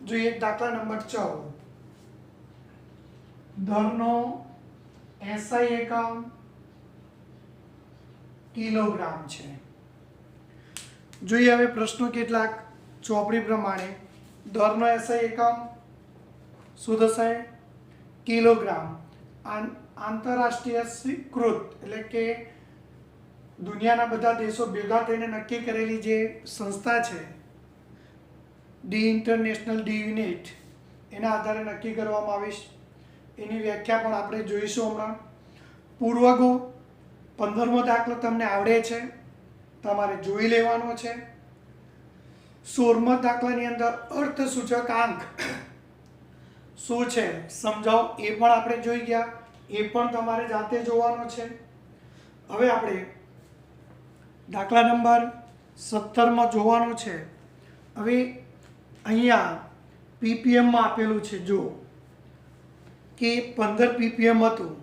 જોઈએ દાખલા number 14 દરનો SI એકમ કિલોગ્રામ છે। જોઈએ હવે પ્રશ્નો કેટલાક ચોપડી પ્રમાણે દરનો SI એકમ શું થશે કિલોગ્રામ। આંતરરાષ્ટ્રીય સ્વીકૃત એટલે કે દુનિયાના બધા દેશો ભેગા થઈને નક્કી કરેલી જે સંસ્થા છે ડી ઇન્ટરનેશનલ ડી યુનિટ એના આધારે નક્કી કરવામાં આવીશ। એની વ્યાખ્યા પણ આપણે જોઈશું હમણાં। પૂર્વગો 15મો દાખલો તમને આવડે છે, તમારે જોઈ લેવાનો છે। 16મા દાખલાની અંદર અર્થસૂચકાંક શું છે સમજાવો એ પણ આપણે જોઈ ગયા, એ પણ તમારે જાતે જોવાનો છે। હવે આપણે દાખલા નંબર 17માં જોવાનો છે। હવે અહીંયા પીપીએમમાં આપેલું છે, જો કે 15 પીપીએમ હતું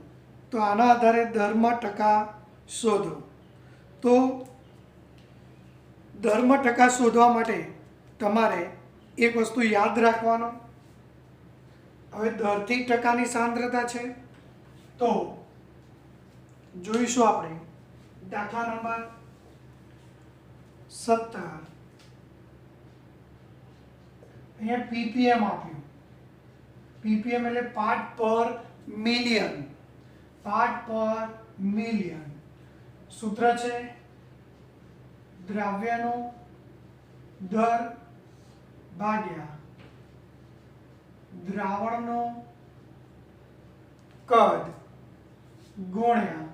તો આના આધારે દરમાં ટકા શોધો। તો દરમાં ટકા શોધવા માટે તમારે એક વસ્તુ યાદ રાખવાનો। હવે દરથી ટકાની સાંદ્રતા છે તો જોઈશું આપણે દાખલા નંબર 17। અહીંયા પીપીએમ આપ્યું, પીપીએમ એટલે પાર્ટ પર મિલિયન, પાર્ટ પર મિલિયન। સૂત્ર છે દ્રવ્યનો દર ભાગ્યા દ્રાવણનો કદ ગુણ્યા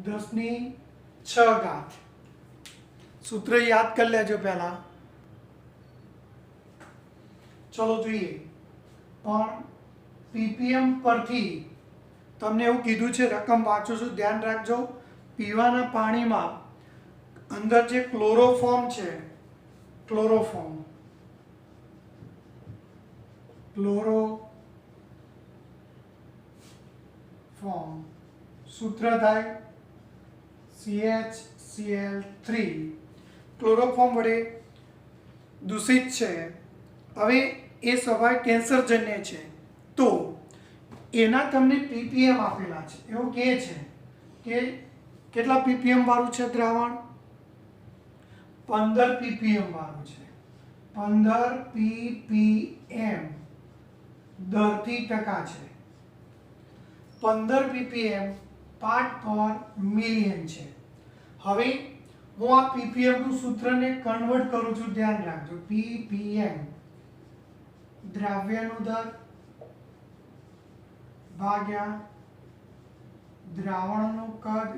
10⁶ સૂત્ર યાદ કરી લેજો પહેલા। ચલો જોઈએ, પણ પીપીએમ પરથી તમને એવું કીધું છે, રકમ વાંચું છું ધ્યાન રાખજો। પીવાના પાણીમાં અંદર જે ક્લોરોફોર્મ છે, ક્લોરોફોર્મ સૂત્ર થાય CHCl3। ક્લોરોફોર્મ વડે દૂષિત છે। હવે એ સ્વાભાવિક કેન્સરજન્ય છે, તો એના તમને પીપીએમ આપેલા છે। એવું કહે છે કે કેટલા પીપીએમ વાળું છે દ્રાવણ, 15 પીપીએમ વાળું છે। 15 પીપીએમ દરથી ટકા છે। 15 પીપીએમ પાર્ટ પર મિલિયન છે। હવે હું આ પીપીએમ નું સૂત્રને કન્વર્ટ કરું છું, ધ્યાન રાખજો। પીપીએમ દ્રવ્યનો દર ભાગ્યા દ્રાવણનું કદ।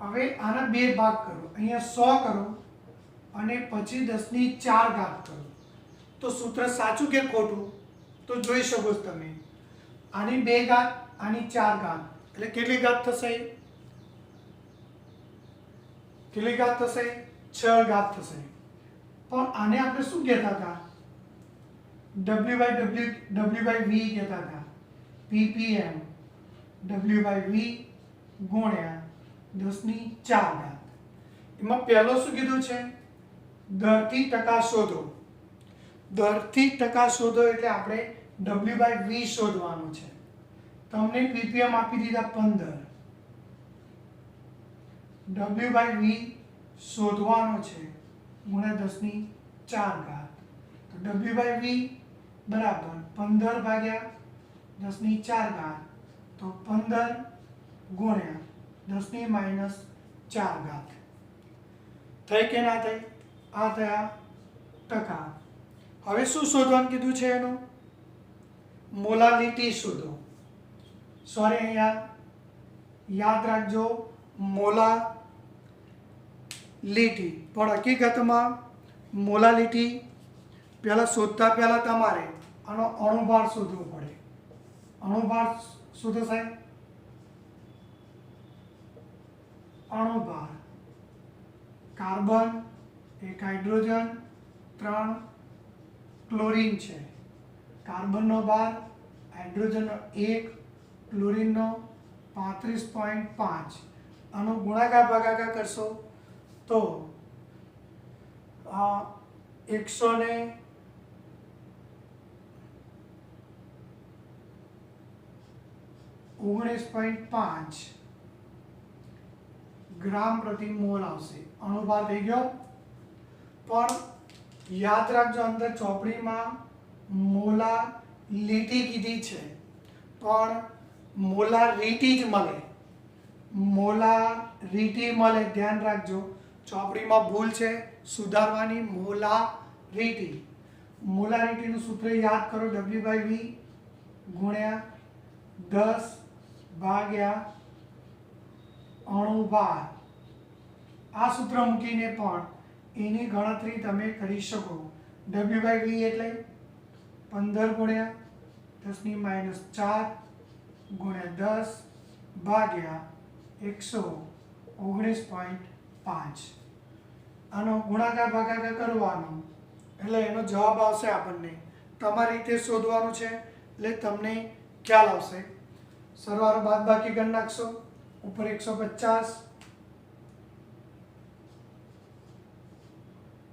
હવે આના બે ભાગ કરો, અહીંયા 100 કરો અને પછી 10⁴ કરો। તો સૂત્ર સાચું કે ખોટું તો જોઈ શકો છો તમે। આની 2 ઘાત, આની 4 ઘાત, એટલે કેટલી ઘાત થશે? કેટલી ઘાત થશે? 6 ઘાત થશે। પણ આને આપણે શું કહેતા હતા? W/V કહેતા હતા। ppm W/V ગુણ્યા 10⁴। એમાં પહેલો શું કીધું છે? દરથી ટકા શોધો। દરથી ટકા શોધો એટલે આપણે W/V શોધવાનું છે। તમને પીપીએમ આપી દીધા 15, W/V શોધવાનો છે ગુણ્યા 10⁴। તો W/V બરાબર 15 ભાગ્યા 10⁴, તો 15 ગુણ્યા 10⁻⁴। થઈ કે ના થઈ? આ થયા ટકા। હવે શું શોધવાનું કીધું છે? એનું મોલાલિટી શોધો। સોરી, અહીંયા યાદ રાખજો મોલાલિટી, પણ હકીકતમાં મોલાલિટી પહેલાં શોધતા પહેલાં તમારે આનો અણુભાર શોધવો પડે। અણુભાર શું થશે? અણુભાર કાર્બન, એક હાઇડ્રોજન, 3 ક્લોરીન છે। કાર્બનનો ભાર, હાઇડ્રોજનનો 1, ક્લોરીનનો 35.5। આનો ગુણાકાર ભાગાકાર કરશો તો 100 ને 19.5 ગ્રામ પ્રતિ મોલ આવશે. અણુભાર થઈ ગયો. પણ યાદ રાખજો, અંદર ચોપડીમાં મોલાલિટી કીધી છે, પણ મોલારિટી જ મળે. મોલારિટી મળે, ધ્યાન રાખજો. ચોપડીમાં ભૂલ છે, સુધારવાની. મોલારિટી. મોલારિટીનું સૂત્ર યાદ કરો, W/V ગુણ્યા 10 ભાગ્યા અણુભાર. આ સૂત્ર મૂકીને પણ એની ગણતરી તમે કરી શકો. W/V એટલે 15 ગુણ્યા 10⁻⁴ ગુણ્યા 10 ભાગ્યા 119.5. આનો ગુણાકાર ભાગાકાર કરવાનો એટલે એનો જવાબ આવશે આપણને. તમારી રીતે શોધવાનું છે એટલે તમને ખ્યાલ આવશે. સરવાળો બાદબાકી કરી નાખશો. ઉપર 150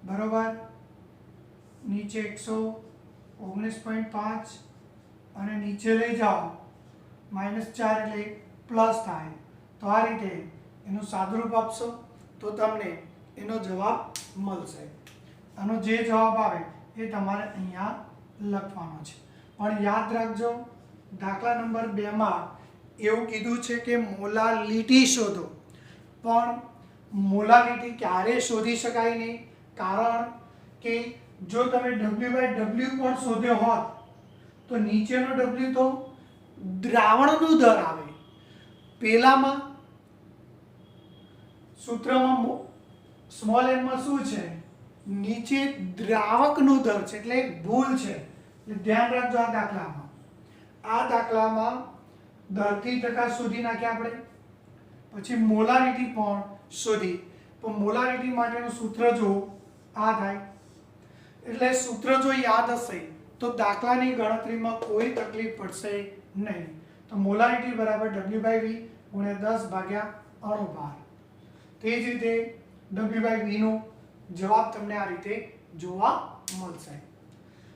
બરોબર, નીચે 119.5 અને નીચે લઈ જાઓ -4 એટલે પ્લસ થાય. તો આ રીતે એનું સાદુરૂપ આપશો તો તમને એનો જવાબ મળશે. આનો જે જવાબ આવે એ તમારે અહીંયા લખવાનો છે. પણ યાદ રાખજો, દાખલા નંબર 2 માં એવું કીધું છે કે મોલાલિટી શોધો, પણ મોલાલિટી ક્યારે શોધી શકાય નહીં. કારણ કે જો તમે W/W પણ શોધ્યો હોત તો નીચેનો W તો દ્રાવણનું દર આવે. પેલામાં સૂત્રમાં સ્મોલ m માં શું છે, નીચે દ્રાવકનું દર છે, એટલે એક ભૂલ છે. એટલે ધ્યાન રાખજો. આ દાખલામાં દરથી ટકા શોધી નાખ્યા આપણે, પછી મોલારિટી પણ શોધી. પણ મોલારિટી માટેનું સૂત્ર જો આ થાય, એટલે સૂત્ર જો યાદ હશે તો દાખલાની ગણતરીમાં કોઈ તકલીફ પડશે નહીં. તો મોલારિટી બરાબર W/V ગુણ્યા 10 ભાગ્યા અણુભાર. તે જ રીતે W/V નો જવાબ તમને આ રીતે જોવા મળશે.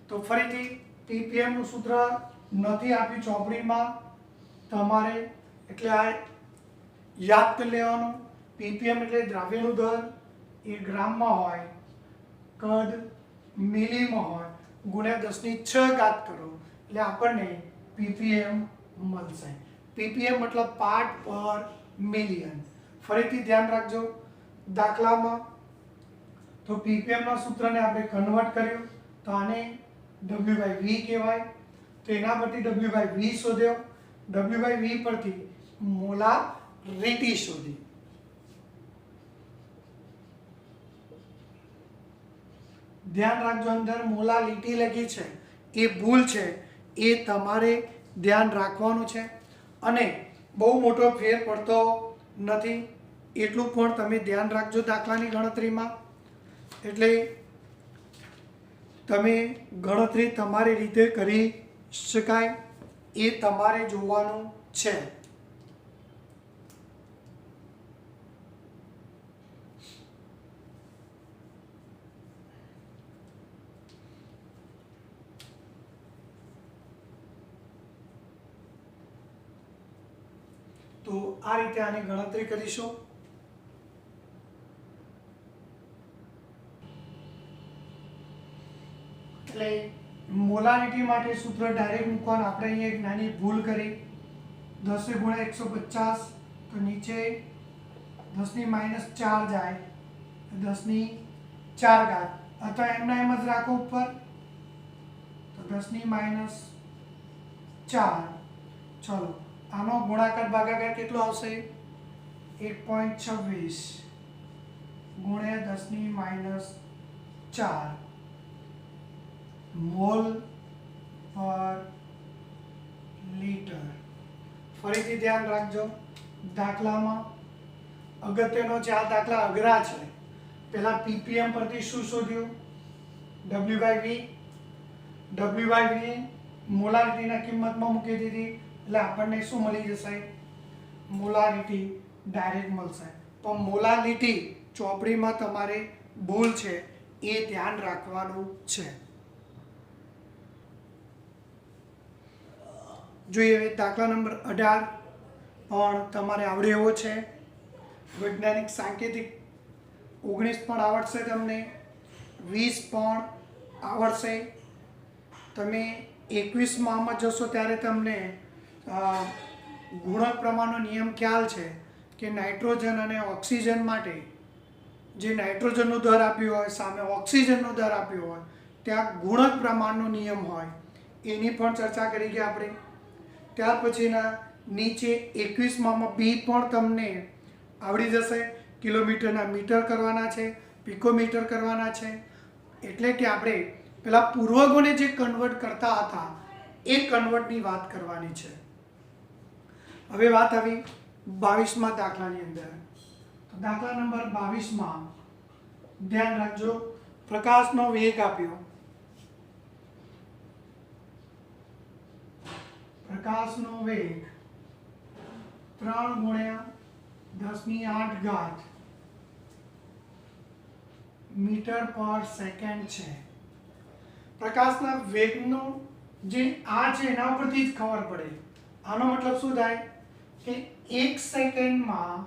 તો ફરીથી ppm નું સૂત્ર નથી આપ્યું ચોપડીમાં તમારે, એટલે આ યાદ કરી લેવાનું. ppm એટલે દ્રાવ્યનું દર, એ ગ્રામમાં હોય, કદ મિલીમાં હોય, ગુણ્યા 10⁶ કરો એટલે આપણને ppm મળશે. ppm મતલબ પાર્ટ પર મિલિયન. ફરીથી ધ્યાન રાખજો, દાખલામાં તો ppm ના સૂત્રને આપણે કન્વર્ટ કર્યું તો આને W/V કહેવાય. તો એના પરથી W/V શોધ્યો, W/V પરથી મોલારિટી શોધી. ધ્યાન રાખજો, અંદર મોલાલિટી લખી છે એ ભૂલ છે, એ તમારે ધ્યાન રાખવાનું છે. અને બહુ મોટો ફેર પડતો નથી, એટલું પણ તમે ધ્યાન રાખજો દાખલાની ગણતરીમાં. એટલે તમે ગણતરી તમારી રીતે કરી શકાય એ તમારે જોવાનું છે. તો આ રીતે આની ગણતરી કરીશું. એટલે મોલારિટી માટે સૂત્ર ડાયરેક્ટ મૂકવાનું. આપણે અહીંયા એક નાની ભૂલ કરી, 10 ગુણ્યા 150 તો નીચે 10⁻⁴ જાય, 10⁴ અથવા એમના એમ જ રાખો ઉપર, તો 10⁻⁴. ચલો, આનો ગુણાકાર ભાગાકાર કેટલો આવશે? 1.26 ગુણ્યા 10⁻⁴ મોલ પર લીટર. ફરીથી ધ્યાન રાખજો, દાખલામાં અગત્યનો છે. આ દાખલા અઘરા છે. પહેલા ppm પરથી શું શોધ્યું? W/V. W/V મોલારિટીના કિંમતમાં મૂકી દીધી એટલે આપણને શું મળી જશે? મોલારિટી ડાયરેક્ટ મળશે. પણ મોલાલિટી ચોપડીમાં તમારે ભૂલ છે, એ ધ્યાન રાખવાનું છે. જોઈએ હવે દાખલા નંબર 18. પણ તમારે આવડે એવો છે. વૈજ્ઞાનિક સાંકેતિક 19 પણ આવડશે તમને, 20 પણ આવડશે. તમે 21માં આમાં જશો ત્યારે તમને ગુણક પ્રમાણનો નિયમ ખ્યાલ છે કે નાઇટ્રોજન અને ઓક્સિજન માટે જે નાઇટ્રોજનનો દર આપ્યો હોય સામે ઓક્સિજનનો દર આપ્યો હોય ત્યાં ગુણક પ્રમાણનો નિયમ હોય, એની પણ ચર્ચા કરી ગયા આપણે. ત્યાર પછીના નીચે 21માં બી પણ તમને આવડી જશે. કિલોમીટરના મીટર કરવાના છે, પિકોમીટર કરવાના છે. એટલે કે આપણે પેલા પૂર્વગોને જે કન્વર્ટ કરતા હતા એ કન્વર્ટની વાત કરવાની છે. હવે વાત આવી 22માં દાખલાની અંદર. તો દાખલા નંબર 22માં ધ્યાન રાખજો, પ્રકાશનો વેગ આપ્યો. પ્રકાશનો વેગ 3 × 10⁸ મીટર પર સેકન્ડ છે. પ્રકાશના વેગનો જે આ છે એના ઉપરથી જ ખબર પડે. આનો મતલબ શું થાય કે 1 સેકન્ડમાં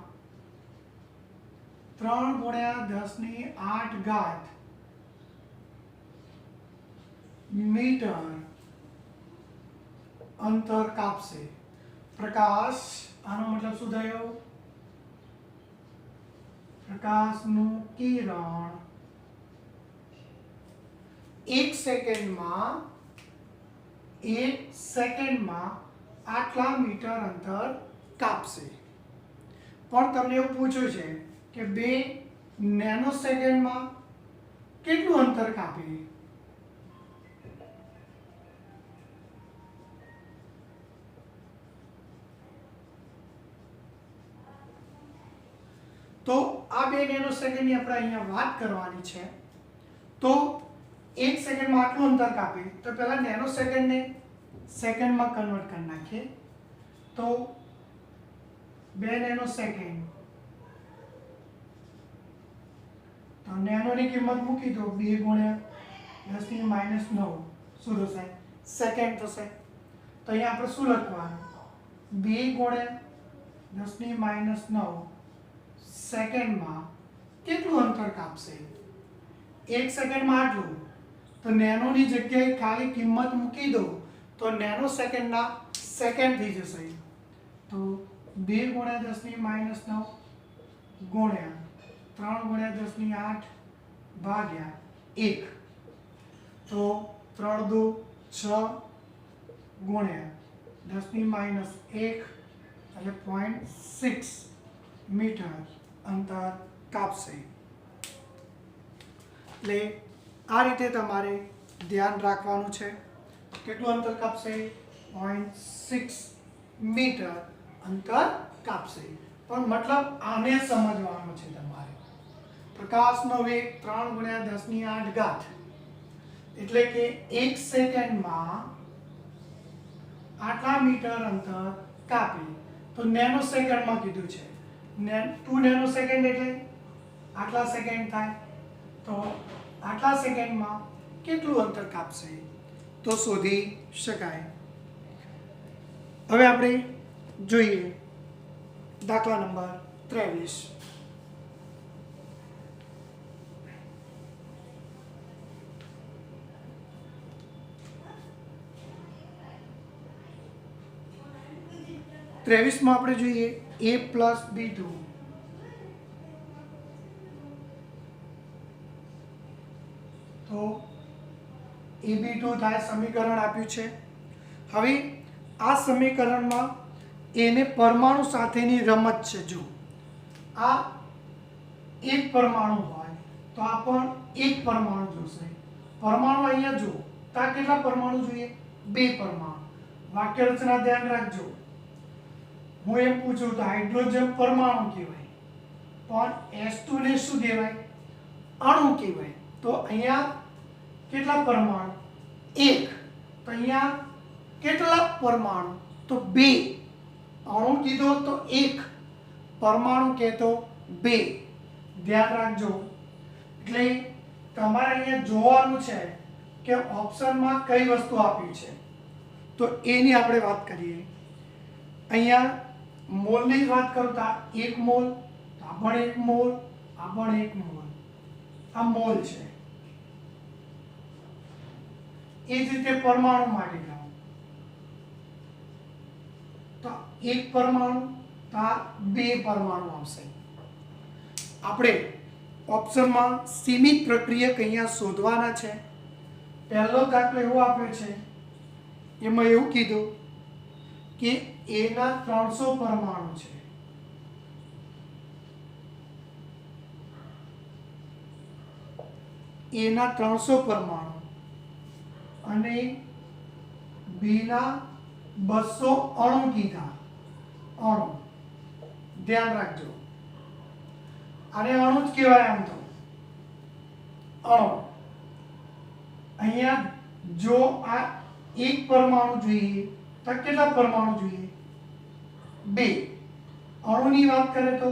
3 × 10⁸ મીટર અંતર કાપશે. પ્રકાશ, આનો મતલબ શું થયો? પ્રકાશનું કિરણ 1 સેકન્ડમાં આટલા મીટર અંતર કાપશે. પણ તમને એવું પૂછ્યું છે કે 2 નેનો સેકન્ડમાં કેટલું અંતર કાપે? તો આ 2 નેનો સેકન્ડની આપણે અહીંયા વાત કરવાની છે. તો 1 સેકન્ડમાં આટલું અંતર કાપે તો પહેલા નેનો સેકન્ડને સેકન્ડમાં કન્વર્ટ કરી નાખીએ. તો 2 નેનો સેકન્ડ, તો નેનોની કિંમત મૂકી દો 2 × 10⁻9 શું થશે? સેકન્ડ થશે. તો અહીંયા આપણે શું લખવાનું? 2 × 10⁻9 સેકન્ડમાં કેટલું અંતર કાપશે? 1 સેકન્ડમાં આટલું. તો નેનોની જગ્યાએ ખાલી કિંમત મૂકી દો તો નેનો સેકન્ડના સેકન્ડ થઈ જશે. તો 2 × 10⁻9 ગુણ્યા 3 × 10⁸ ભાગ્યા 1. તો 3 × 2 = 6 ગુણ્યા 10⁻1 એટલે 0.6 મીટર અંતર કાપશે. એટલે આ રીતે તમારે ધ્યાન રાખવાનું છે. કેટલું અંતર કાપશે? 0.6 મીટર અંતર કાપશે. પણ મતલબ આને સમજવાનું છે તમારે. પ્રકાશનો વેગ 3 × 10⁸ એટલે કે 1 સેકન્ડમાં આટલા મીટર અંતર કાપે. તો નેનો સેકન્ડમાં કીધું છે. 2 નેનો સેકન્ડ એટલે આટલા સેકન્ડ થાય. તો આટલા સેકન્ડમાં કેટલું અંતર કાપશે તો શોધી શકાય. હવે આપણે જોઈએ દાખલા નંબર 23. ત્રેવીસમાં આપણે જોઈએ a + b2. તો ab2 થાય, સમીકરણ આપ્યું છે. હવે આ સમીકરણમાં એને પરમાણુ સાથેની રમત છે. જો આ એક પરમાણુ હોય તો આ પણ એક પરમાણુ જોશે. પરમાણુ અહીંયા જો તો આ કેટલા પરમાણુ જોઈએ? 2 પરમાણુ. વાક્ય રચના ધ્યાન રાખજો. હું એમ પૂછું તો હાઇડ્રોજન પરમાણુ કહેવાય, પણ S2 ને શું કહેવાય? અણુ કહેવાય. તો અહીંયા કેટલા પરમાણુ? 1. તો અહીંયા કેટલા પરમાણુ? તો 2. અણુ કીધો તો 1, પરમાણુ કહેતો 2. ધ્યાન રાખજો. એટલે તમારે અહીંયા જોવાનું છે કે ઓપ્શનમાં કઈ વસ્તુ આપી છે. તો એની આપણે વાત કરીએ. અહીંયા મોલની વાત કરું તો 1 મોલ, તો આ પણ 1 મોલ, આ પણ 1 મોલ, આ મોલ છે. એ જ રીતે પરમાણુ માટે જાઓ તો 1 પરમાણુ, તો આ 2 પરમાણુ આવશે. આપણે ઓપ્શનમાં સીમિત પ્રક્રિયક અહીંયા શોધવાના છે. પહેલો દાખલો એવો આપ્યો છે, એમાં એવું કીધું કે A ના 300 પરમાણુ છે. A ના 300 પરમાણુ અને B ના 200 અણુ કીધા. અણુ ધ્યાન રાખજો, આને અણુ જ કહેવાય. આમ તો અણુ અહીંયા જો આ 1 પરમાણુ જોઈએ તો કેટલા પરમાણુ જોઈએ? 2. અણુની વાત કરે તો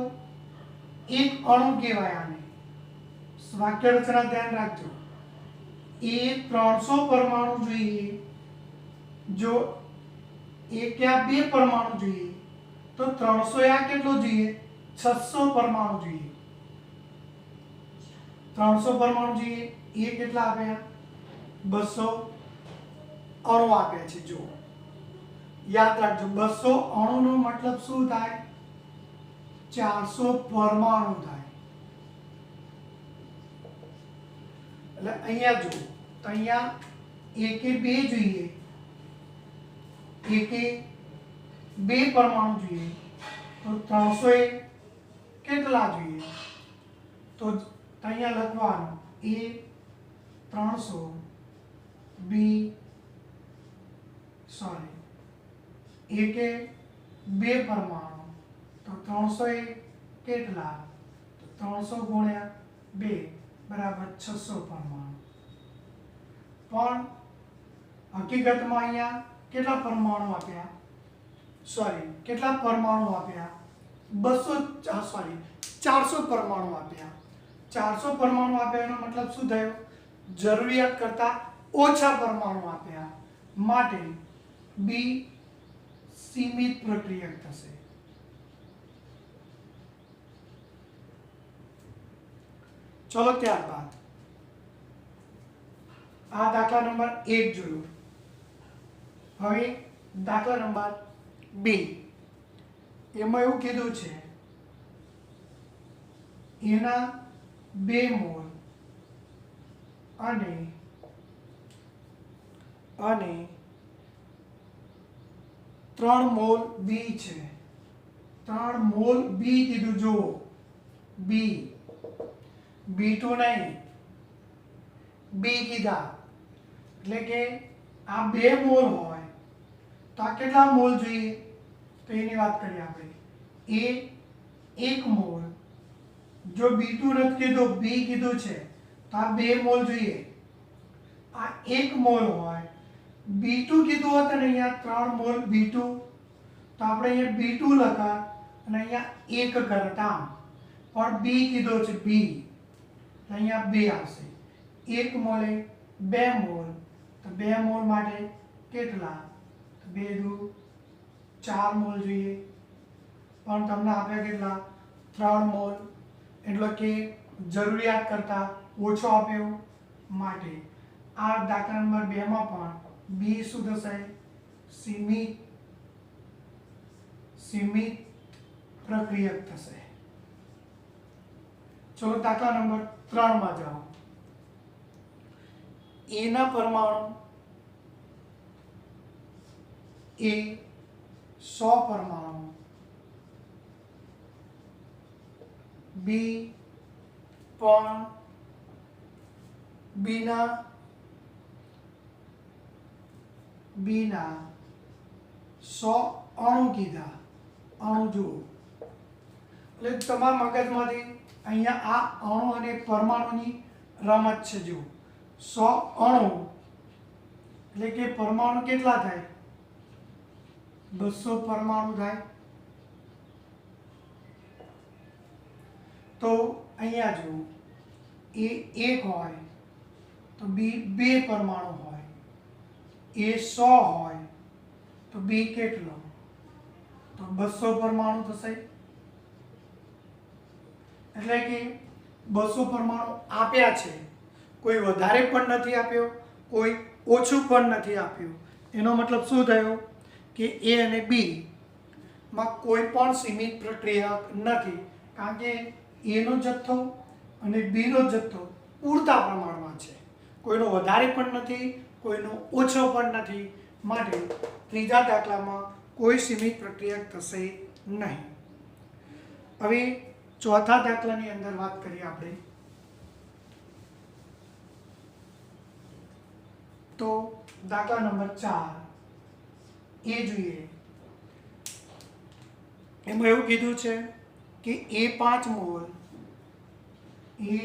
1 અણુ કહેવાય આને. વાક્ય રચના ધ્યાન રાખજો. એ 300 પરમાણુ જોઈએ, જો એક યા 2 પરમાણુ જોઈએ તો 300 યા કેટલો જોઈએ? 600 પરમાણુ જોઈએ. 300 પરમાણુ જોઈએ, એ કેટલા આપ્યા? 200 અણુ આપ્યા છે. જો યાદ રાખજો, 200 અણુનો મતલબ શું થાય? 400 પરમાણુ થાય. એટલે અહીંયા જો, તો અહીંયા એકે 2 જોઈએ, એકે 2 પરમાણુ જોઈએ, તો 300 એ કેટલા જોઈએ? તો અહીંયા લખવાનું A 300 B એકે 2 પરમાણુ, તો 300 એ કેટલા? તો 300 ગુણ્યા 2 બરાબર 600 પરમાણુ. પણ હકીકતમાં અહીંયા કેટલા પરમાણુ આપ્યા? કેટલા પરમાણુ આપ્યા? 400 પરમાણુ આપ્યા. 400 પરમાણુ આપ્યા એનો મતલબ શું થયો? જરૂરિયાત કરતા ઓછા પરમાણુ આપ્યા, માટે બી સીમિત પ્રક્રિયક થશે. ચલો ત્યારબાદ આ દાખલા નંબર 1 જોયું. હવે દાખલા નંબર 2, એમાં એવું કીધું છે એના 2 મોલ અને 3 મોલ બી છે. 3 મોલ બી કીધું. જો બી, B2 નહીં, બી કીધા. એટલે કે આ 2 મોલ હોય તો આ કેટલા મોલ જોઈએ? તો એની વાત કરીએ આપણે. એ 1 મોલ, જો B2 નથી કીધું, બી કીધું છે, તો આ 2 મોલ જોઈએ. આ 1 મોલ હોય, B2 કીધું હોત અને અહીંયા 3 મોલ B2, તો આપણે અહીંયા B2 લખા અને અહીંયા 1 કરતા. પણ બી કીધો છે, બી, અહીંયા 2 આવશે. 1 મોલે 2 મોલ, તો 2 મોલ માટે કેટલા? તો 2 દુ 4 મોલ જોઈએ. પણ તમને આપ્યા કેટલા? 3 મોલ, એટલે કે જરૂરિયાત કરતા ઓછો આપ્યો. માટે આ દાખલા નંબર 2 માં પણ બી શું થશે? સીમિત પ્રક્રિયક થશે. ચલો દાખલા નંબર 3 માં જાઓ. એ ના પરમાણુ એ 100 પરમાણુ, બી પણ બીના 100 અણુ કીધા. અણુ જુઓ, એટલે તમારા મગજમાંથી અહીંયા આ અણુ અને પરમાણુની રમત છે. જુઓ, 100 અણુ એટલે કે પરમાણુ કેટલા થાય? 200 પરમાણુ થાય. તો અહીંયા જુઓ, એ 1 હોય તો બી 2 પરમાણુ હોય. એ 100 હોય તો બી કેટલો? તો 200 પરમાણુ થશે, એટલે કે 200 પરમાણુ આપ્યા છે, કોઈ વધારે પણ નથી આપ્યો, કોઈ ઓછું પણ નથી આપ્યું. એનો મતલબ શું થયો કે એ અને બી માં કોઈ પણ સીમિત પ્રક્રિયક નથી, કારણ કે એનો જથ્થો અને બીનો જથ્થો પૂરતા પ્રમાણમાં છે, કોઈનો વધારે પણ નથી, કોઈનો ઓછો પણ નથી, માટે ત્રીજા દાખલામાં કોઈ સીમિત પ્રક્રિયક થશે નહીં. હવે ચોથા દાખલાની અંદર વાત કરીએ આપણે, તો દાખલા નંબર 4 એ જોઈએ. એમાં એવું કીધું છે કે એ 5 મોલ, એ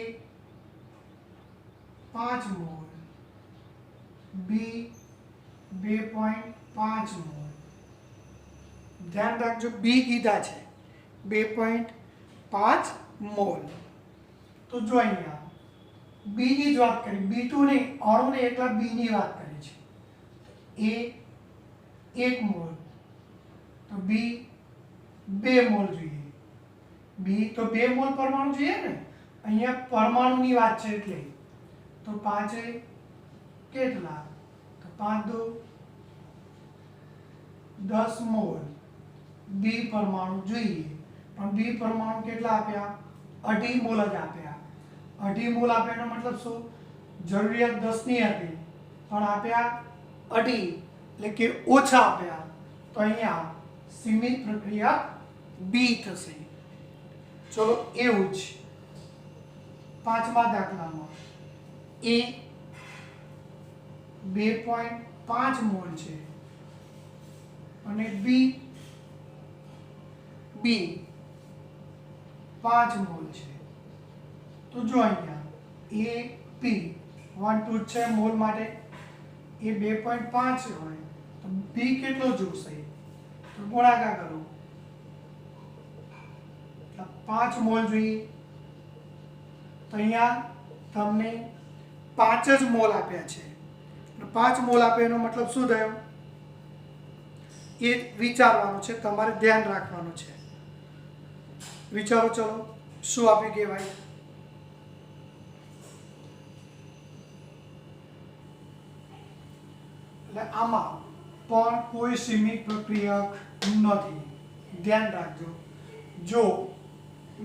5 મોલ, બી 2.5 મોલ. ધ્યાન રાખજો, બી કીધા છે 2.5 મોલ. તો જો અહીંયા બી ની જ વાત કરી, B2 નહીં, અણુને એકલા બી ની વાત કરી છે. એ 1 મોલ, તો બી 2 મોલ જોઈએ. બી તો 2 મોલ પરમાણુ જોઈએ ને, અહીંયા પરમાણુની વાત છે એટલે. તો 5 કેટલા, તો 5 દુ 10 મોલ બી પરમાણુ જોઈએ. પણ બી પરમાણુ કેટલા આપ્યા, 2.5 મોલ જ આપ્યા. 2.5 મોલ આપ્યાનો મતલબ શું, જરૂરિયાત 10 ની હતી પણ આપ્યા 2.5, એટલે કે ઓછા આપ્યા. તો અહીંયા સીમિત પ્રક્રિયા બી થશે. ચલો એવું જ પાંચમા દાખલામાં એ 2.5 મોલ છે અને બી 5 મોલ છે. તો જો અહીંયા એ પી 1 2 છે મોલ માટે, એ 2.5 હોય તો બી કેટલો જોશે, તો ગુણાકાર કરો, 5 મોલ જોઈએ. તો અહીંયા તમને 5 જ મોલ આપ્યા છે. 5 મોલ આપ્યા એનો મતલબ શું થયો એ વિચારવાનું છે, તમારે ધ્યાન રાખવાનું છે. વિચારો, ચલો શું આપ્યું કહેવાય. એટલે આમાં પણ કોઈ સીમિત પ્રક્રિયક નથી. ધ્યાન રાખજો, જો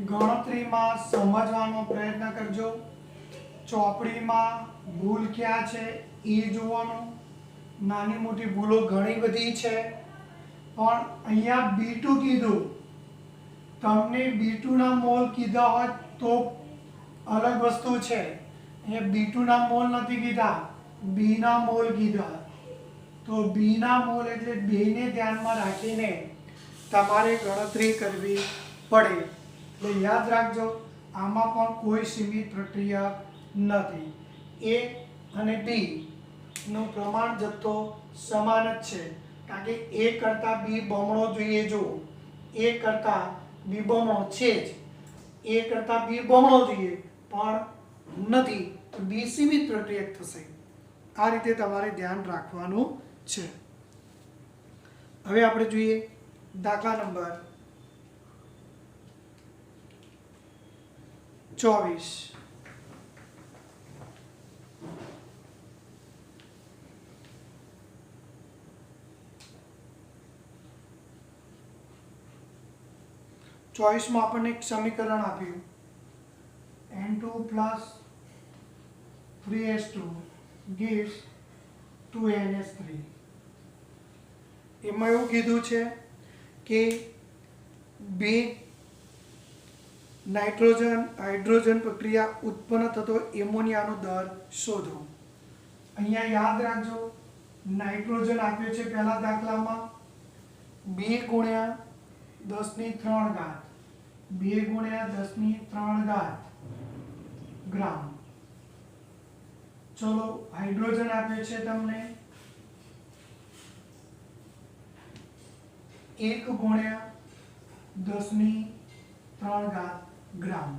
ગણતરીમાં સમજવાનો પ્રયત્ન કરજો, ચોપડીમાં ભૂલ ક્યાં છે એ જોવાનું. નાની મોટી ભૂલો ઘણી બધી છે, પણ અહીંયા B2 કીધું, તમને B2 ના મોલ કીધા હોય તો અલગ વસ્તુ છે. અહીંયા B2 ના મોલ નથી કીધા, B ના મોલ કીધા. તો B ના મોલ એટલે 2 ને ધ્યાનમાં રાખીને તમારે ગણતરી કરવી પડે. એટલે યાદ રાખજો, આમાં પણ કોઈ સીમિત પ્રક્રિયા નથી. A અને B નો પ્રમાણ જથ્થો સમાન જ છે, કારણ કે A કરતાં B બમણો જોઈએ. જો A કરતાં B બમણો છે જ, A કરતાં B બમણો જોઈએ પણ નથી, તો B સીમિત પ્રક્રિયક થશે. આ રીતે તમારે ધ્યાન રાખવાનું છે. હવે આપણે જોઈએ દાખલા નંબર 24. ચોઈસમાં આપણને એક સમીકરણ આપ્યું, N2 plus 3S2 gives 2NS3. એમાં એવું કીધું છે કે બે નાઇટ્રોજન હાઇડ્રોજન પ્રક્રિયા ઉત્પન્ન થતો એમોનિયાનો દર શોધો. અહીંયા યાદ રાખજો, નાઇટ્રોજન આપ્યો છે પહેલા દાખલામાં 2 ગુણ્યા 10⁻³ ગ્રામ. ચલો હાઇડ્રોજન આપ્યો છે તમને 1 ગુણ્યા 10⁻³ ગ્રામ.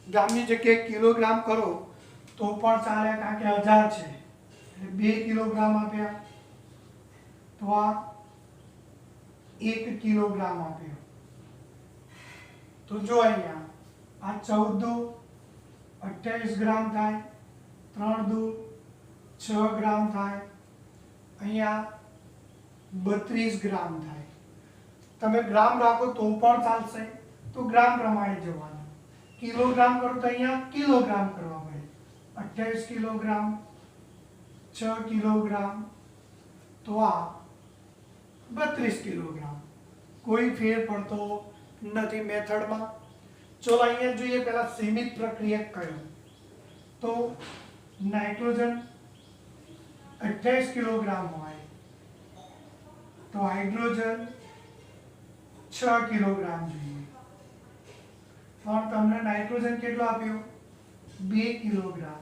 ગ્રામની જગ્યાએ કિલોગ્રામ કરો તો પણ ચાલે, કારણ કે 1000 છે એટલે 2 કિલોગ્રામ આપ્યા. તો આ 1 કિલોગ્રામ આપ્યો. તો જો અહીંયા આ 14 દુ 28 ગ્રામ થાય, 3 દુ 6 ગ્રામ થાય, અહીંયા 32 ગ્રામ થાય. તમે ગ્રામ રાખો તો પણ ચાલશે, તો ગ્રામ પ્રમાણે જવાનું. કિલોગ્રામ કરો તો અહીંયા કિલોગ્રામ કરવા પડે. 28 કિલોગ્રામ, 6 કિલોગ્રામ, તો આ 32 કિલોગ્રામ. કોઈ ફેર પડતો નથી મેથડમાં. ચલો અહીંયા જોઈએ પહેલા સીમિત પ્રક્રિયક કયો. તો નાઇટ્રોજન 28 કિલોગ્રામ હોય તો હાઇડ્રોજન 6 કિલોગ્રામ જોઈએ. પણ તમને નાઇટ્રોજન કેટલો આપ્યો? 2 કિલોગ્રામ.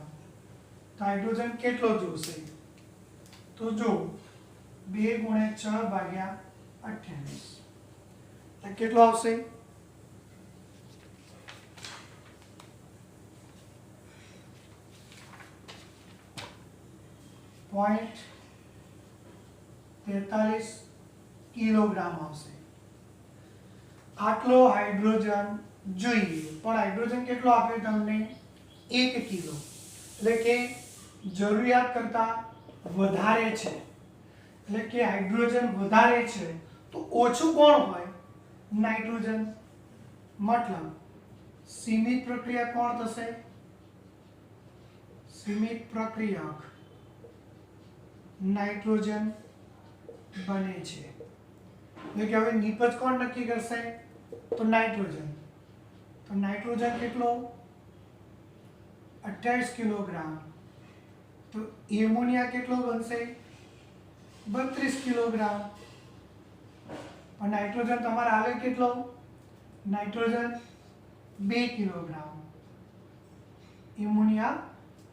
તો હાઇડ્રોજન કેટલો જોશે? તો જો 2 × 6 / 28 તો કેટલો આવશે? 0.43 કિલોગ્રામ આવશે. આટલો હાઇડ્રોજન જોઈએ, પણ હાઇડ્રોજન કેટલો આપ્યો તમને? 1 કિલો. એટલે કે જરૂરિયાત કરતાં વધારે છે. એટલે કે હાઇડ્રોજન વધારે છે તો ઓછું કોણ હોય? નાઇટ્રોજન. મતલબ સીમિત પ્રક્રિયા કોણ થશે? સીમિત પ્રક્રિયક નાઇટ્રોજન બને છે. એટલે કે હવે નિપજ કોણ નક્કી કરશે? તો નાઇટ્રોજન. તો નાઇટ્રોજન કેટલો? 28 કિલોગ્રામ. તો એમોનિયા કેટલો બનશે? 32 કિલોગ્રામ. પણ નાઇટ્રોજન તમારે આવે કેટલો? Nitrogen 2 kilogram. એમોનિયા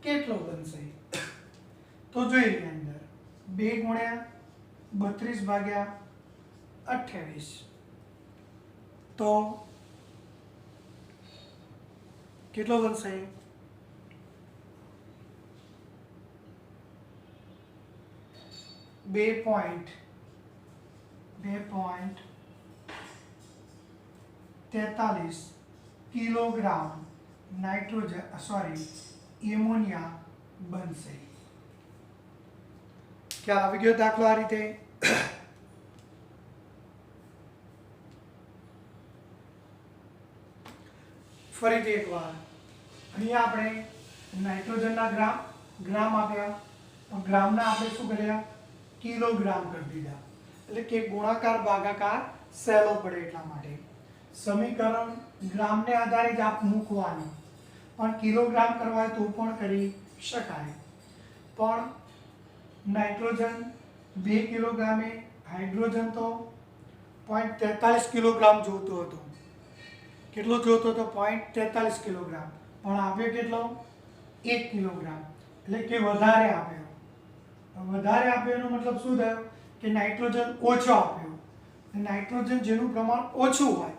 કેટલો બનશે? તો જોઈ લે અંદર 2 × 32 / 28 તો કેટલો બનશે? 2.43 કિલોગ્રામ નાઇટ્રોજન એમોનિયા બનશે. ખ્યાલ આવી ગયો દાખલો આ રીતે? ફરીથી એકવાર અહીંયા આપણે નાઇટ્રોજનના ગ્રામ આપ્યા, તો ગ્રામના આપણે શું કર્યા? કિલોગ્રામ કરી દીધા. એટલે કે ગુણાકાર ભાગાકાર સહેલો પડે એટલા માટે. સમીકરણ ગ્રામને આધારે જ આપ મૂકવાનું, પણ કિલોગ્રામ કરવા હોય તો પણ કરી શકાય. પણ નાઇટ્રોજન 2 કિલોગ્રામે, હાઇડ્રોજન તો 0.43 કિલોગ્રામ જોતો હતો. કેટલો જોતો હતો? 0.43 કિલોગ્રામ. પણ આપ્યો કેટલો? 1 કિલોગ્રામ. એટલે કે વધારે આપ્યો. વધારે આપ્યો એનો મતલબ શું થયો? કે નાઇટ્રોજન ઓછો આપ્યો. નાઇટ્રોજન જેનું પ્રમાણ ઓછું હોય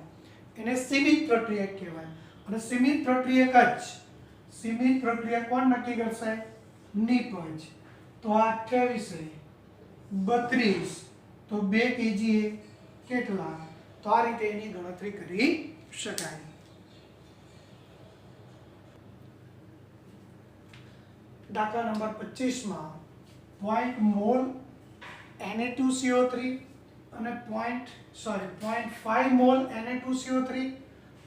એને સીમિત પ્રક્રિયક કહેવાય. અને સીમિત પ્રક્રિયક કોણ નક્કી કરશે? નિપજ. તો આ 28 32 તો 2 kg કેટલા? તો આ રીતે એની ગણતરી કરી શકાય. દાખલા નંબર 25 માં 0.5 મોલ Na2CO3 અને 0.5 મોલ Na2CO3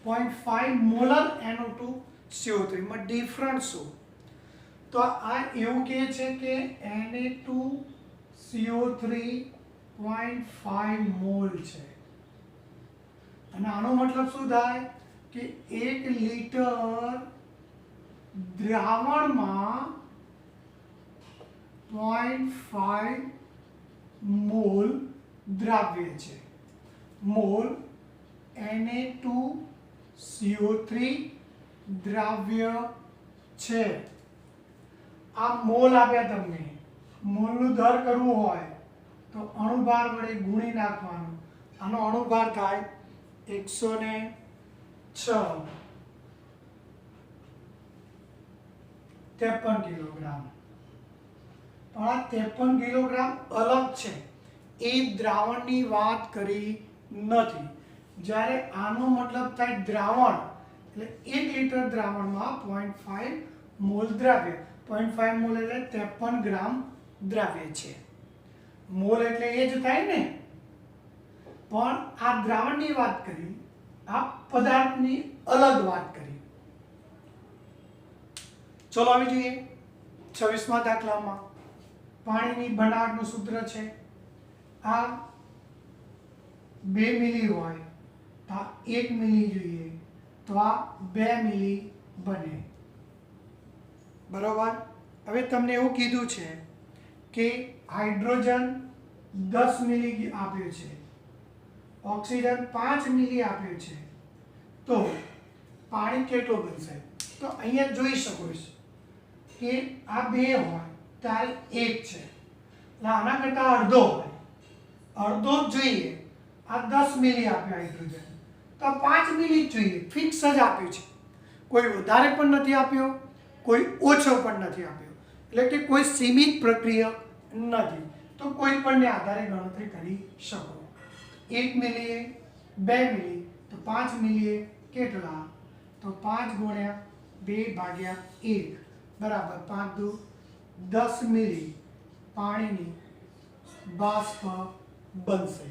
0.5 મોલર NO2CO3 માં ડિફરન્સ શું? તો આ એવું કહે છે કે Na2CO3 0.5 મોલ છે. અને આનો મતલબ શું થાય? કે 1 લિટર દ્રાવણમાં 0.5 મોલ દ્રાવ્ય છે. મોલ Na2CO3 દ્રાવ્ય છે. આ મોલ આપ્યા તમને. મોલનું દર કરવું હોય તો અણુભાર વડે ગુણી નાખવાનું. આનો અણુભાર થાય 106 53 કિલોગ્રામ. પણ આ 53 કિલોગ્રામ અલગ છે. એ દ્રાવણની વાત કરી નથી. જ્યારે આનો મતલબ થાય દ્રાવણ એટલે 1 લિટર દ્રાવણમાં 0.5 મોલ દ્રવ્ય, 0.5 મોલ એટલે 53 ગ્રામ દ્રવ્ય છે. મોલ એટલે એ જ થાય ને, પણ આ દ્રાવણની વાત કરી, આ પદાર્થની અલગ વાત કરી. ચલો આવી જોઈએ 26મા દાખલામાં. પાણીની બનાવટનું સૂત્ર છે આ 2 મિલી હોય તો આ 1 મિલી જોઈએ તો આ 2 મિલી બને. બરોબર. હવે તમને એવું કીધું છે કે હાઇડ્રોજન 10 મિલી આપ્યું છે, ઓક્સિજન 5 મિલી આપ્યું છે, તો પાણી કેટલું બનશે? તો અહીંયા જોઈ શકો છો કે આ 2 હોય ત્યારે 1 છે, એટલે આના કરતાં અડધો હોય, અડધો જ જોઈએ. આ 10 મિલી આપ્યું હાઇડ્રોજન તો 5 મિલી જ જોઈએ, ફિક્સ જ આપ્યું છે. કોઈ વધારે પણ નથી આપ્યો, કોઈ ઓછો પણ નથી આપ્યો, એટલે કે કોઈ સીમિત પ્રક્રિયા નથી. તો કોઈ પણને આધારે ગણતરી કરી શકો. 1 મિલીએ 2 મિલી તો 5 મિલીએ કેટલા? તો 5 ગુણ્યા 2 ભાગ્યા 1 બરાબર 5 દુ 10 મિલી પાણીની બાષ્પ બનશે.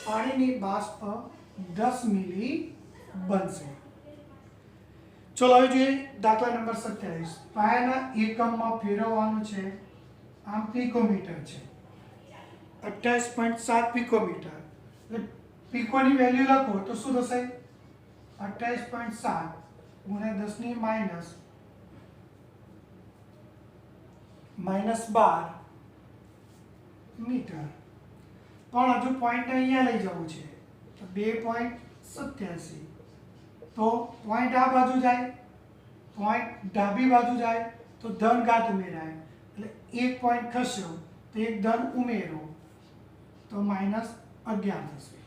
પાણીની બાષ્પ 10 મિલી બનશે. ચલો હવે જોઈએ દાખલા નંબર 27. પાયાના એકમમાં ફેરવવાનું છે, આમ પિકોમીટર છે, 28.7 પિકોમીટર. એટલે પિકોની વેલ્યુ લખો તો શું થશે? 28.7 ગુણ્યા 10 ની -12 મીટર. પણ હજુ પોઈન્ટ અહીંયા લઈ જવું છે તો 2.87. તો પોઈન્ટ આ બાજુ જાય, પોઈન્ટ ડાબી બાજુ જાય તો ધન ઘાત ઉમેરાય, એટલે 1 પોઈન્ટ ખસ્યો તો 1 ધન ઉમેરો તો -11 થશે.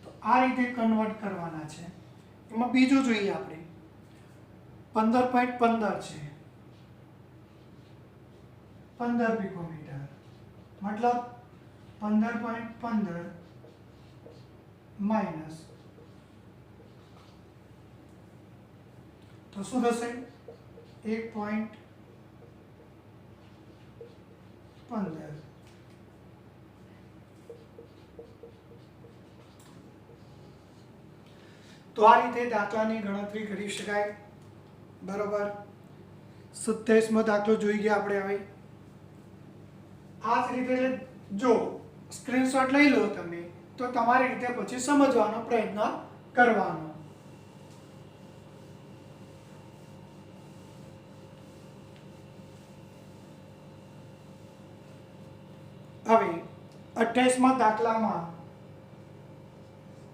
તો આ રીતે કન્વર્ટ કરવાના છે. એમાં બીજું જોઈએ આપણે 15.15 છે, 15 પિકોમીટર મતલબ 15.15 માઇનસ તો શું થશે? 1.15. તો આ રીતે દાખલાની ગણતરી કરી શકાય. બરોબર. 27મો દાખલો જોઈ ગયા આપણે. હવે આ જ રીતે જો સ્ક્રીનશોટ લઈ લો તમે તો તમારી રીતે પછી સમજવાનો પ્રયત્ન કરવાનો. હવે 28મા દાખલામાં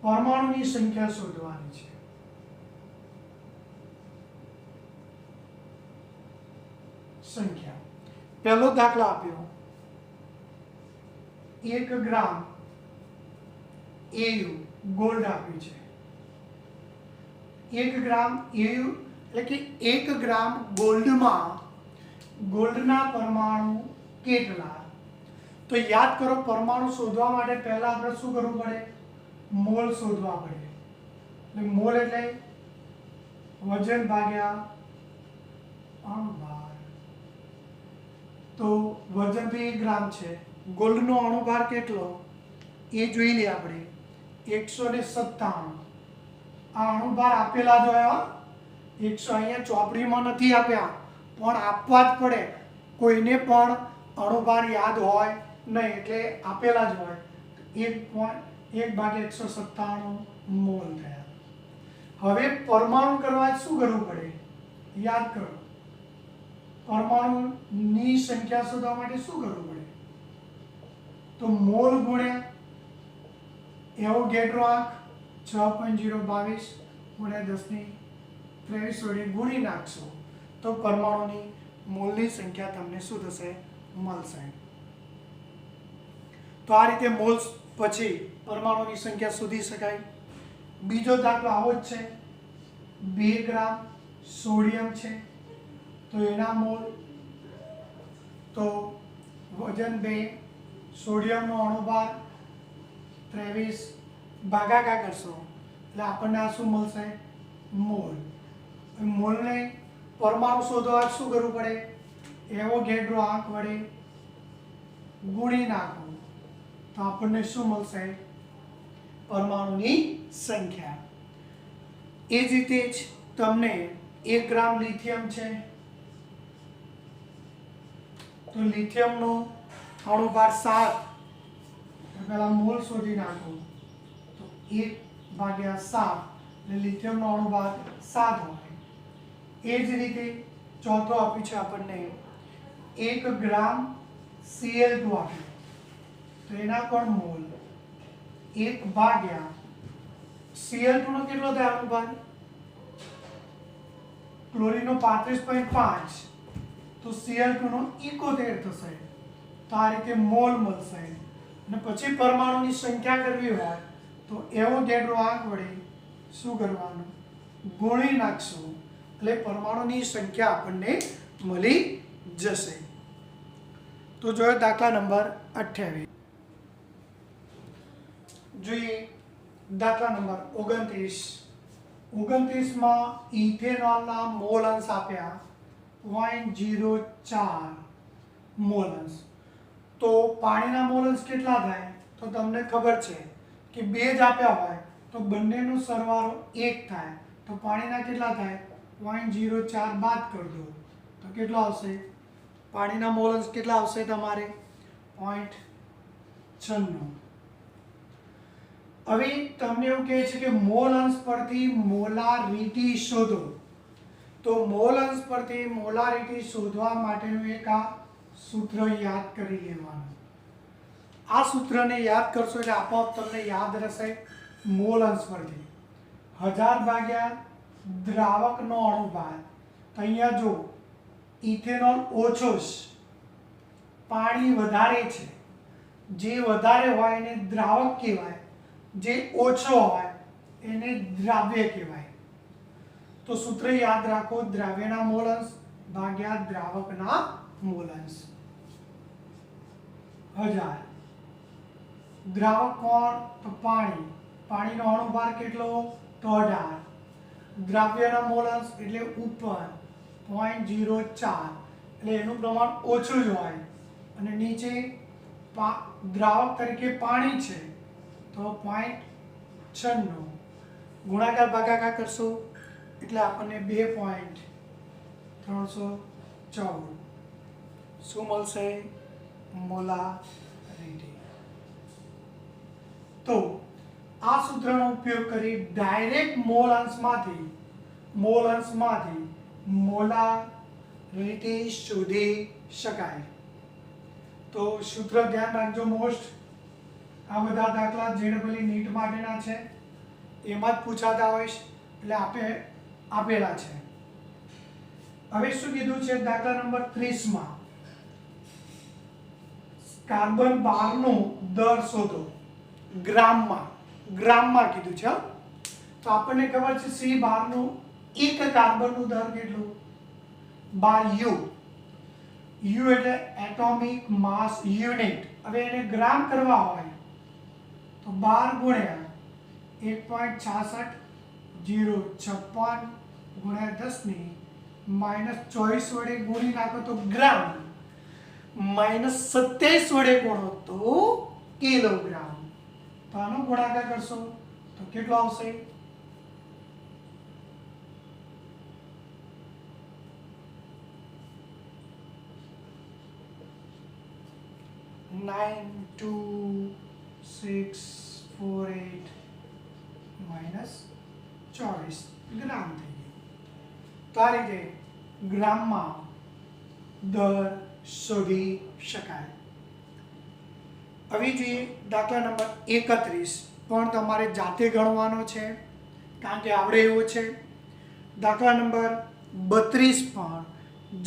પરમાણુની સંખ્યા શોધવાની છે. સંખ્યા પહેલો દાખલો આપ્યો 1 ગ્રામ AU ગોલ્ડ આપ્યું છે. 1 ગ્રામ AU એટલે કે 1 ગ્રામ ગોલ્ડમાં ગોલ્ડના પરમાણુ કેટલા? તો યાદ કરો, પરમાણુ શોધવા માટે પહેલા આપણે શું કરવું પડે? મોલ શોધવા પડે. એટલે મોલ એટલે વજન ભાગ્યા અણુભાર. તો વજન તો 1 ગ્રામ છે, ગોલ્ડનો અણુભાર કેટલો એ જોઈ લઈએ આપણે 197. આ અણુભાર આપેલા જ હોય. 100 અહીંયા ચોપડીમાં નથી આપ્યા, પણ આપવા જ પડે. કોઈને પણ અણુભાર યાદ હોય નહીં, એટલે આપેલા જ હોય. 1/197 મોલ થયા. હવે પરમાણુ કરવા શું કરવું પડે? યાદ કરો, પરમાણુની સંખ્યા શોધવા માટે શું કરવું પડે? તો મોલ ગુણ્યા એવોગેડ્રો આંક 6.022 ગુણ્યા 10 ની 23 વડે ગુણી નાખશો તો પરમાણુની મોલની સંખ્યા તમને શું થશે? મળશે. તો આ રીતે મોલ પછી પરમાણુની સંખ્યા શોધી શકાય. બીજો દાખલો આવો જ છે. 2 ગ્રામ સોડિયમ છે તો એના મોલ, તો વજન 2 સોડિયમનો અણુભાર 23 ભાગાકાર કરશો એટલે આપણને આ શું મળશે? મોલ. મોલને પરમાણુ શોધવા શું કરવું પડે? એવોગેડ્રો આંક વડે ગુણી નાખો તો આપણને શું મળશે? પરમાણુની સંખ્યા. એ જ રીતે જ તમને 1 ગ્રામ લિથિયમ છે તો લિથિયમનો અણુભાર 7, પહેલા મોલ શોધી નાખો તો 1/7 એટલે લિથિયમનો અણુભાર 7 હોય. એ જ રીતે ચોથો આપ્યું છે આપણને 1 ગ્રામ Cl2 આપ્યું તો એના પણ મોલ 1/, Cl2 નો કેટલો થાય અણુભાર? ક્લોરીનનો 35.5 તો Cl2 નો 71 થશે. તો આ રીતે મોલ મળશે. અને પછી પરમાણુની સંખ્યા કરવી હોય તો એવોગેડ્રો આંક વડે શું કરવાનું? ગુણી નાખશું એટલે પરમાણુની સંખ્યા આપણને મળી જશે. તો જોયો દાખલા નંબર 28. જોઈએ દાખલા નંબર 29. 29 માં ઇથેનોલના મોલ અંશ આપ્યા 0.04 મોલ અંશ. તો પાણીના મોલ અંશ કેટલા થાય? તો તમને ખબર છે કે 2 જ આપ્યા હોય તો બંનેનો સરવાળો 1 થાય. તો પાણીના કેટલા થાય? 0.04 બાદ કરી દો તો કેટલો આવશે? પાણીના મોલ અંશ કેટલા આવશે તમારે? 0.96. હવે તમને એવું કહે છે કે મોલ અંશ પરથી મોલારિટી શોધો. તો મોલ અંશ પરથી મોલારિટી શોધવા માટેનું એક આ સૂત્ર યાદ કરી લેવાનું. આ સૂત્રને યાદ કરશો એટલે આપોઆપ તમને યાદ રહેશે. મોલ અંશ પરથી 1000 ભાગ્યા દ્રાવકનો અણુભાર. તો અહીંયા જો ઇથેનોલ ઓછો છે, પાણી વધારે છે. જે વધારે હોય એને દ્રાવક કહેવાય, જે ઓછો હોય એને દ્રાવ્ય કહેવાય. તો સૂત્ર યાદ રાખો, દ્રાવ્યના મોલ અંશ ભાગ્યા દ્રાવકના મોલ અંશ. 1000 દ્રાવક કોણ? તો પાણી. પાણીનો અણુભાર કેટલો? તો 18. દ્રાવ્યના મોલ અંશ એટલે ઉપર 0.04 એટલે એનું પ્રમાણ ઓછું જ હોય. અને નીચે દ્રાવક તરીકે પાણી છે તો 0.96 ગુણાકાર ભાગાકાર કરશો એટલે આપણને 2.314 શું મળશે? મોલારિટી. તો આ સૂત્રનો ઉપયોગ કરી ડાયરેક્ટ મોલ અંશમાંથી મોલારિટી શોધી શકાય. તો સૂત્ર ધ્યાન રાખજો. મોસ્ટ આ બધા દાખલા જેડબલી નીટ માટેના છે, એમાં જ પૂછાતા હોય એટલે આપેલા છે. હવે શું કીધું છે દાખલા નંબર 30 માં? કાર્બન 12 નો દર શોધો ગ્રામમાં કીધું છે. તો આપણને ખબર છે C12 નું એક કાર્બનનું દર કેટલું? 12 U. U એટલે એટોમિક માસ યુનિટ. હવે એને ગ્રામ કરવા હોય તો 12 ગુણ્યા 1.66056 ગુણ્યા 10 ની -24 વડે ગુણી નાખો તો ગ્રામ, -27 વડે ગુણો તો કિલોગ્રામ. તો આનો ગુણાકાર કરશો તો કેટલો આવશે? 92648 -24 ગ્રામ થઈ ગયું. તો આ રીતે ગ્રામમાં દર શોધી શકાય. હવે જોઈએ દાખલા નંબર 31 પણ તમારે જાતે ગણવાનો છે કારણ કે આવડે એવો છે. દાખલા નંબર 32 પણ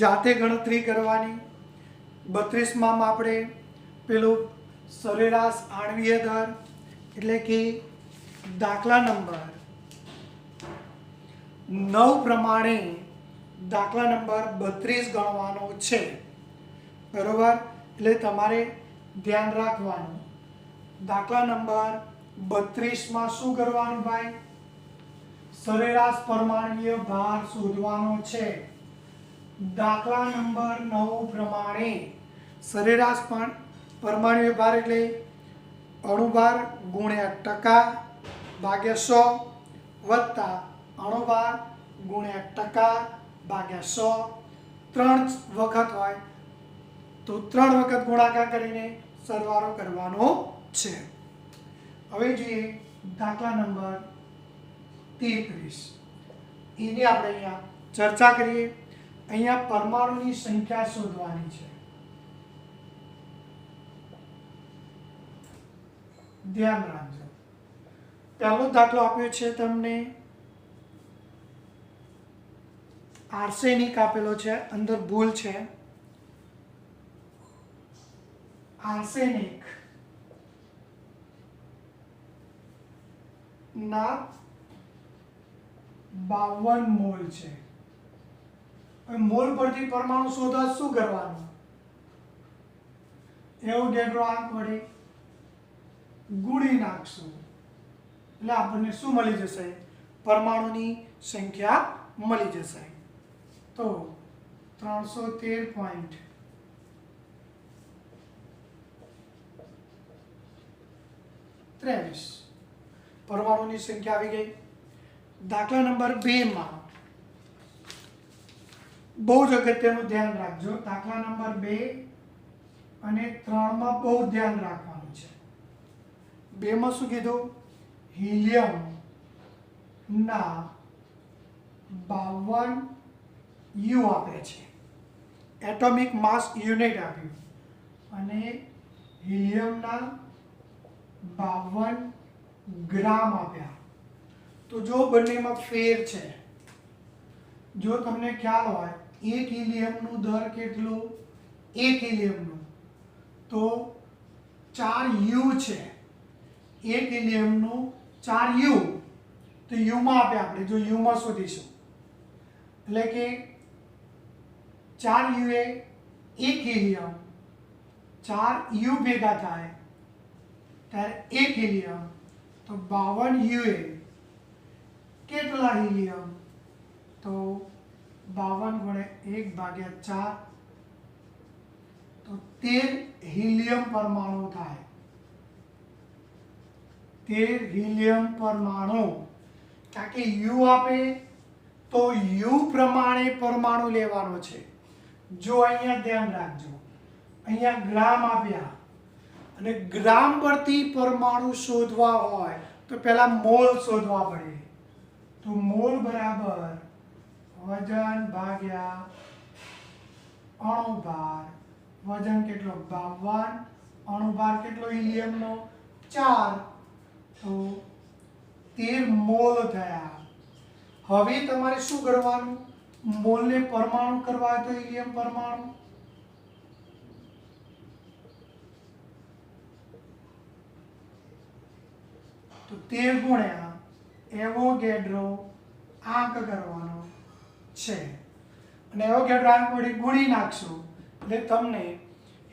જાતે ગણતરી કરવાની. 32 માં આપણે પેલું સરેરાશ આણ્વીય દર એટલે કે દાખલા નંબર 9 પ્રમાણે દાખલા નંબર 32 ગણવાનો છે. બરોબર? એટલે તમારે ધ્યાન રાખવાનું. દાખલા નંબર 32 માં શું કરવાનું ભાઈ? સરેરાશ પરમાણ્વીય ભાર શોધવાનો છે. દાખલા નંબર 9 પ્રમાણે સરેરાશ પરમાણ્વીય ભાર એટલે અણુભાર ગુણ્યા ટકા ભાગ્યા 100 વત્તા અણુભાર ગુણ્યા ટકા ભાગ્યા 100. 3 વખત હોય તો 3 વખત ગુણાકાર કરીને સરવાળો કરવાનો છે. હવે જોઈએ દાખલા નંબર 33. એની આપણે અહીંયા ચર્ચા કરીએ. અહીંયા પરમાણુની સંખ્યા શોધવાની છે. ધ્યાન રાખજો. પહેલો દાખલો આપ્યો છે તમને આર્સેનિક આપેલો છે, અંદર ભૂલ છે. આર્સેનિક ના 52 મોલ છે. હવે મોલ પરથી પરમાણુ શોધવા શું કરવાનું? એવોગેડ્રો આંક વડે ગુણી નાખશું એટલે આપણને શું મળી જશે? પરમાણુની સંખ્યા મળી જશે. તો 313.23 પરમાણુની સંખ્યા આવી ગઈ. દાખલા નંબર 2 માં બહુ જ અગત્યનું ધ્યાન રાખજો. દાખલા નંબર 2 અને 3 માં બહુ ધ્યાન રાખવાનું છે. 2 માં શું કીધું? હિલિયમ ના 52 યુ આપે છે, એટોમિક માસ યુનિટ આપ્યું, અને હિલિયમના 52 ગ્રામ આપ્યા. તો જો બંનેમાં ફેર છે, જો તમને ખ્યાલ હોય એક હિલિયમનું દર કેટલું? એક હિલિયમનું તો 4 યુ છે. એક હિલિયમનું 4 યુ તો યુમાં આપે. આપણે જો યુમાં શોધીશું એટલે કે 4 યુ એ 1 હિલિયમ, 4 યુ ભેગા થાય ત્યારે 1 હિલિયમ. તો 52 યુ એ કેટલા હિલિયમ? તો 52 ગુણ્યા 1 ભાગ્યા 4 તો 13 હિલિયમ પરમાણુ થાય. 13 હિલિયમ પરમાણુ. કારણ કે યુ આપે તો યુ પ્રમાણે પરમાણુ લેવાનો છે. જો અહીંયા ધ્યાન રાખજો, અહીંયા ગ્રામ આપ્યા અને ગ્રામ પરથી પરમાણુ શોધવા હોય તો પહેલા મોલ શોધવા પડે. તો મોલ બરાબર વજન ભાગ્યા અણુભાર. વજન કેટલો? 52. અણુભાર કેટલો હિલિયમનો? 4. તો 13 મોલ થયા. હવે તમારે શું કરવાનું? મોલને પરમાણુ કરવા હોય તો હિલિયમ પરમાણુ તો 13 ગુણ્યા એવોગેડ્રો આંક કરવાનો છે, અને એવોગેડ્રો આંક વડે ગુણી નાખશો એટલે તમને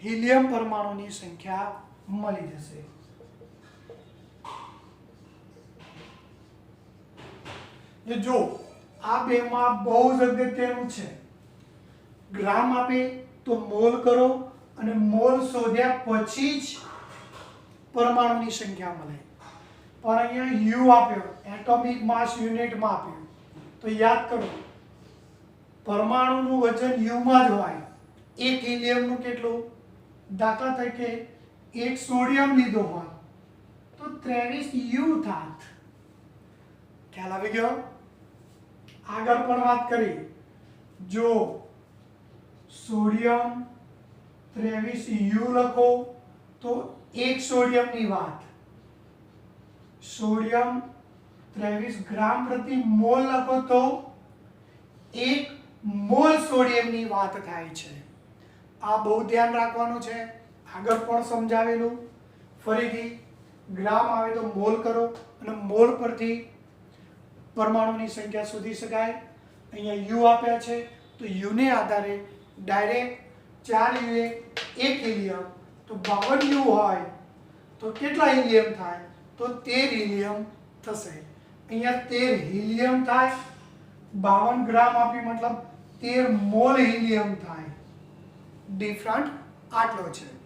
હિલિયમ પરમાણુની સંખ્યા મળી જશે. જો આ બેમાં બહુ જ અગત્યનું છે. ગ્રામ આપે તો મોલ કરો, અને મોલ શોધ્યા પછી જ પરમાણુની સંખ્યા મળે. પણ અહીંયા યુ આપ્યો, એટોમિક માસ યુનિટમાં આપ્યું, તો યાદ કરો પરમાણુનું વજન યુમાં જ હોય. એક હિલિયમનું કેટલું? દાખલા તરીકે એક સોડિયમ લીધો હોય તો 23 યુ થાત. ખ્યાલ આવી ગયો? આગળ પણ વાત કરી. જો સોડિયમ 23 યુ લખો તો એક સોડિયમની વાત, સોડિયમ 23 ગ્રામ પ્રતિ મોલ લખો તો 1 મોલ સોડિયમની વાત થાય છે. આ બહુ ધ્યાન રાખવાનું છે. આગળ પણ સમજાવેલું. ફરીથી ગ્રામ આવે તો મોલ કરો, અને મોલ પરથી પરમાણુની સંખ્યા શોધી શકાય. અહીંયા યુ આપ્યા છે તો યુને આધારે ડાયરેક્ટ 4 યુ એ 1 હિલિયમ તો 52 U હોય તો કેટલા હિલિયમ થાય? તો 13 હિલિયમ થશે. અહીંયા 13 હિલિયમ થાય, 52 ગ્રામ આપી મતલબ 13 મોલ હિલિયમ થાય. ડિફરન્ટ આટલો છે.